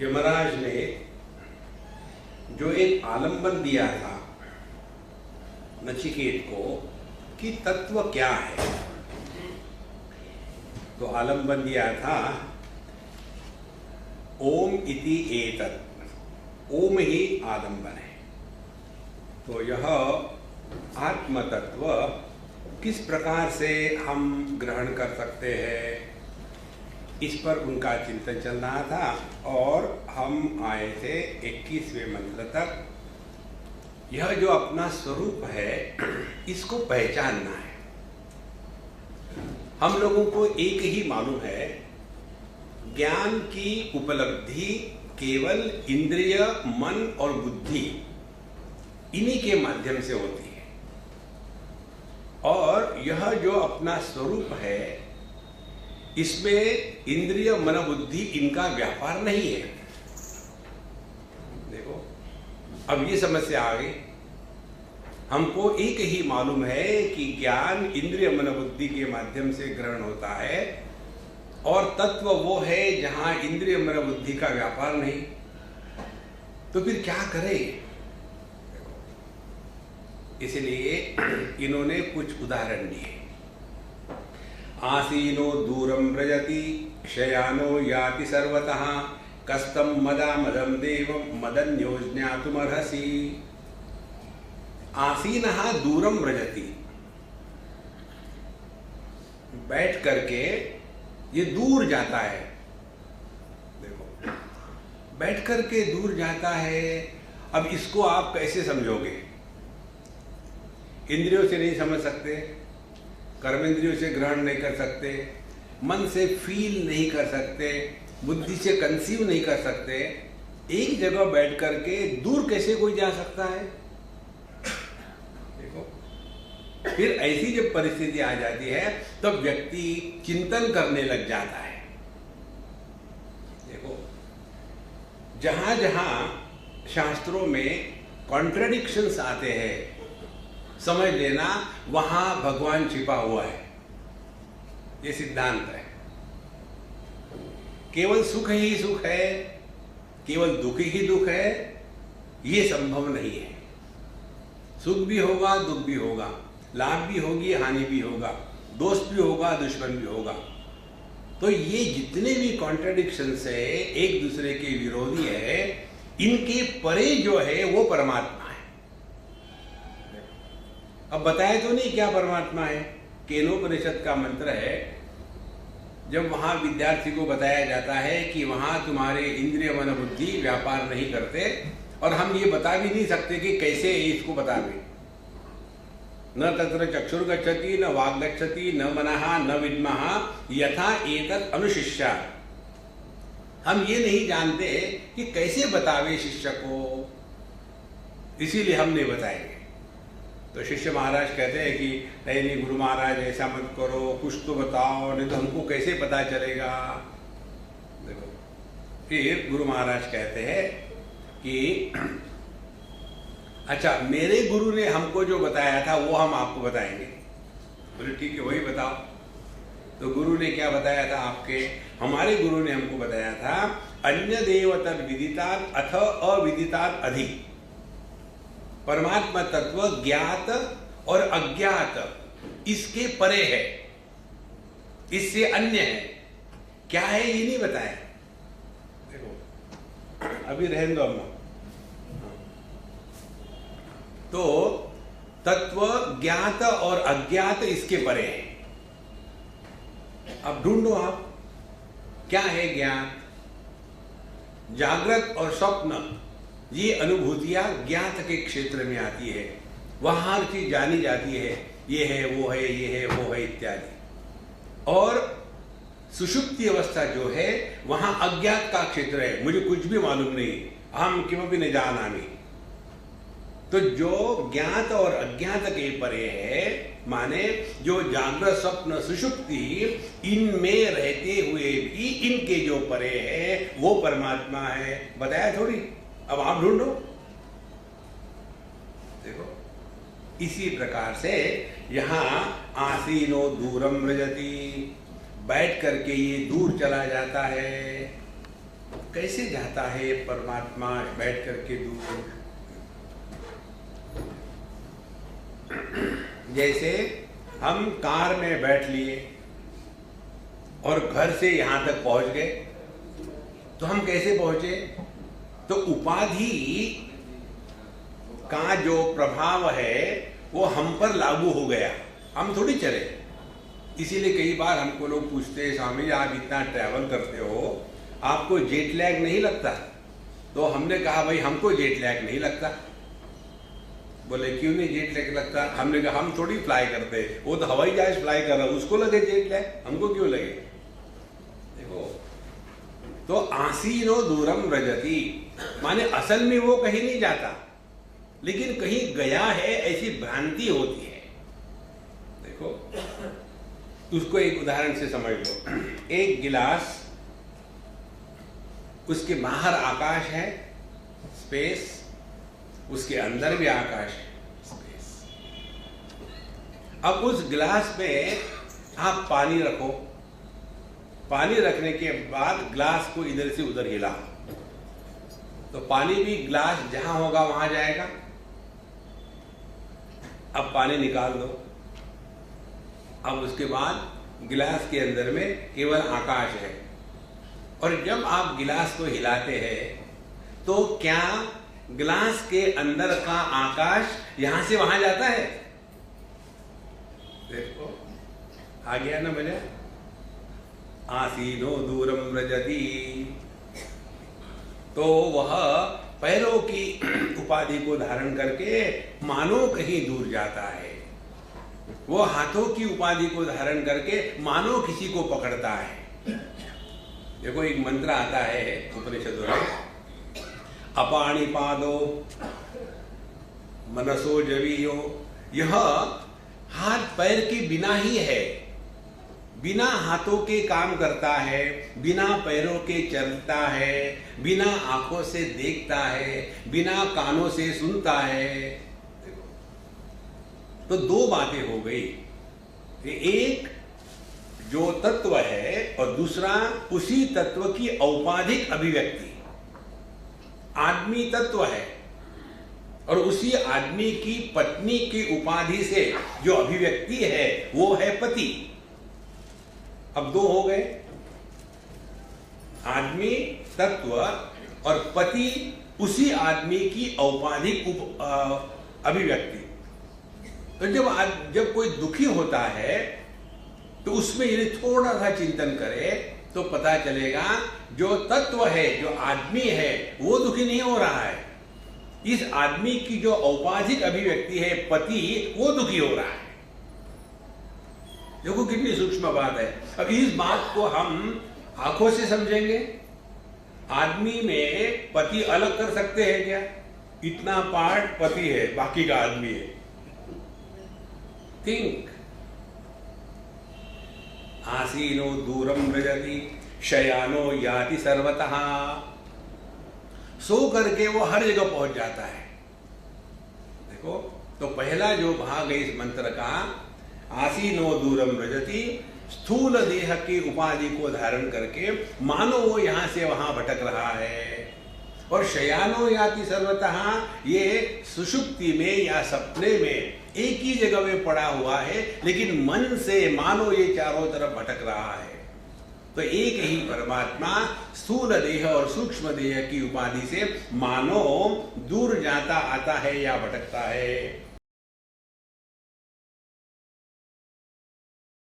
यमराज ने जो एक आलंबन दिया था नचिकेत को कि तत्व क्या है, तो आलंबन दिया था ओम इति एतत्, ओम ही आलंबन है। तो यह आत्म तत्व किस प्रकार से हम ग्रहण कर सकते हैं, इस पर उनका चिंतन चल रहा था और हम आए थे 21वें मंत्र तक। यह जो अपना स्वरूप है इसको पहचानना है। हम लोगों को एक ही मालूम है, ज्ञान की उपलब्धि केवल इंद्रिय, मन और बुद्धि इन्हीं के माध्यम से होती है। और यह जो अपना स्वरूप है इसमें इंद्रिय, मन, बुद्धि इनका व्यापार नहीं है। देखो अब ये समस्या आ गई। हमको एक ही मालूम है कि ज्ञान इंद्रिय, मन, बुद्धि के माध्यम से ग्रहण होता है और तत्व वो है जहां इंद्रिय, मन, बुद्धि का व्यापार नहीं। तो फिर क्या करें? इसलिए इन्होंने कुछ उदाहरण दिए। आसीनो दूरम व्रजति शयानो याति सर्वतः कस्तम मदा मदम देवम मदन्यो ज्ञातुमर्हसि। आसीनः दूरम व्रजति, बैठ करके ये दूर जाता है। देखो बैठ करके दूर जाता है। अब इसको आप कैसे समझोगे? इंद्रियों से नहीं समझ सकते, कर्मेंद्रियों से ग्रहण नहीं कर सकते, मन से फील नहीं कर सकते, बुद्धि से कंसीव नहीं कर सकते। एक जगह बैठ करके दूर कैसे कोई जा सकता है? देखो फिर ऐसी जब परिस्थिति आ जाती है तब तो व्यक्ति चिंतन करने लग जाता है। देखो जहां जहां शास्त्रों में कॉन्ट्रडिक्शंस आते हैं, समझ लेना वहां भगवान छिपा हुआ है। ये सिद्धांत है। केवल सुख ही सुख है, केवल दुख ही दुख है, ये संभव नहीं है। सुख भी होगा, दुख भी होगा, लाभ भी होगी, हानि भी होगा, दोस्त भी होगा, दुश्मन भी होगा। तो ये जितने भी कॉन्ट्रडिक्शंस है, एक दूसरे के विरोधी है, इनके परे जो है वो परमात्मा। अब बताया तो नहीं क्या परमात्मा है। केनोपनिषद का मंत्र है, जब वहां विद्यार्थी को बताया जाता है कि वहां तुम्हारे इंद्रिय, मन, बुद्धि व्यापार नहीं करते और हम ये बता भी नहीं सकते कि कैसे इसको बतावे। न तत्र चक्षुर गच्छति, न वाग गच्छति, न मनः, न विद्मः यथा एतत् अनुशिष्यात्। हम ये नहीं जानते कि कैसे बतावे शिष्य को, इसीलिए हम नहीं बताएंगे। तो शिष्य महाराज कहते हैं कि नहीं नहीं गुरु महाराज ऐसा मत करो, कुछ तो बताओ, नहीं तो हमको कैसे पता चलेगा। देखो फिर गुरु महाराज कहते हैं कि अच्छा मेरे गुरु ने हमको जो बताया था वो हम आपको बताएंगे। बोले ठीक है वही बताओ। तो गुरु ने क्या बताया था आपके? हमारे गुरु ने हमको बताया था अन्य देव तद विदितात् अथ अविदितात् अधिक। परमात्मा तत्व ज्ञात और अज्ञात इसके परे है, इससे अन्य है। क्या है ये नहीं बताया। देखो अभी रहने दो अम्मा। तो तत्व ज्ञात और अज्ञात इसके परे है। अब ढूंढो आप क्या है ज्ञात। जागृत और स्वप्न ये अनुभूतियां ज्ञात के क्षेत्र में आती है, वहां हर चीज जानी जाती है, ये है वो है, ये है वो है इत्यादि। और सुषुप्ति अवस्था जो है वहां अज्ञात का क्षेत्र है, मुझे कुछ भी मालूम नहीं, हम किमपि न जानामि। तो जो ज्ञात और अज्ञात के परे है, माने जो जागृत, स्वप्न, सुषुप्ति इनमें रहते हुए भी इनके जो परे है वो परमात्मा है। बताया थोड़ी। अब आप ढूंढो। देखो इसी प्रकार से यहां आसीनो दूरम व्रजति, बैठ करके ये दूर चला जाता है। कैसे जाता है परमात्मा बैठ करके दूर? जैसे हम कार में बैठ लिए और घर से यहां तक पहुंच गए, तो हम कैसे पहुंचे? तो उपाधि का जो प्रभाव है वो हम पर लागू हो गया, हम थोड़ी चले। इसीलिए कई बार हमको लोग पूछते हैं, स्वामी जी आप इतना ट्रैवल करते हो, आपको जेट लैग नहीं लगता? तो हमने कहा भाई हमको जेट लैग नहीं लगता। बोले क्यों नहीं जेट लैग लगता? हमने कहा हम थोड़ी फ्लाई करते, वो तो हवाई जहाज फ्लाई कर रहा है, उसको लगे जेट लैग, हमको क्यों लगे? देखो, तो आसीनो दूरम व्रजति, माने असल में वो कहीं नहीं जाता, लेकिन कहीं गया है ऐसी भ्रांति होती है। देखो, उसको एक उदाहरण से समझ लो। एक गिलास, उसके बाहर आकाश है, स्पेस, उसके अंदर भी आकाश है, स्पेस। अब उस गिलास में आप पानी रखो, पानी रखने के बाद ग्लास को इधर से उधर हिला, तो पानी भी ग्लास जहां होगा वहां जाएगा। अब पानी निकाल दो, अब उसके बाद गिलास के अंदर में केवल आकाश है। और जब आप गिलास को हिलाते हैं तो क्या गिलास के अंदर का आकाश यहां से वहां जाता है? देखो, आ गया ना मजा? आसीनो दूरम व्रजति, तो वह पैरों की उपाधि को धारण करके मानो कहीं दूर जाता है, वो हाथों की उपाधि को धारण करके मानो किसी को पकड़ता है। देखो, एक मंत्र आता है उपनिषदों में, अपाणिपादो मनसो जवीयो, यह हाथ पैर के बिना ही है, बिना हाथों के काम करता है, बिना पैरों के चलता है, बिना आंखों से देखता है, बिना कानों से सुनता है। तो दो बातें हो गई, एक जो तत्व है और दूसरा उसी तत्व की औपाधिक अभिव्यक्ति। आदमी तत्व है और उसी आदमी की पत्नी की उपाधि से जो अभिव्यक्ति है वो है पति। अब दो हो गए, आदमी तत्व और पति उसी आदमी की औपाधिक अभिव्यक्ति। तो जब कोई दुखी होता है तो उसमें यदि थोड़ा सा चिंतन करे तो पता चलेगा जो तत्व है, जो आदमी है, वो दुखी नहीं हो रहा है। इस आदमी की जो औपाधिक अभिव्यक्ति है पति, वो दुखी हो रहा है। देखो कितनी सूक्ष्म बात है। अब इस बात को हम आंखों से समझेंगे, आदमी में पति अलग कर सकते हैं क्या? इतना पार्ट पति है, बाकी का आदमी है। थिंक, आसीनो दूरम व्रजति शयानो याति सर्वतः, सो करके वो हर जगह पहुंच जाता है। देखो, तो पहला जो भाग है इस मंत्र का, आसीनो दूरम व्रजति, स्थूल देह की उपाधि को धारण करके मानो वो यहां से वहां भटक रहा है। और शयानो याति सर्वतः, ये सुषुप्ति में या सपने में एक ही जगह में पड़ा हुआ है, लेकिन मन से मानो ये चारों तरफ भटक रहा है। तो एक ही परमात्मा स्थूल देह और सूक्ष्म देह की उपाधि से मानो दूर जाता आता है या भटकता है।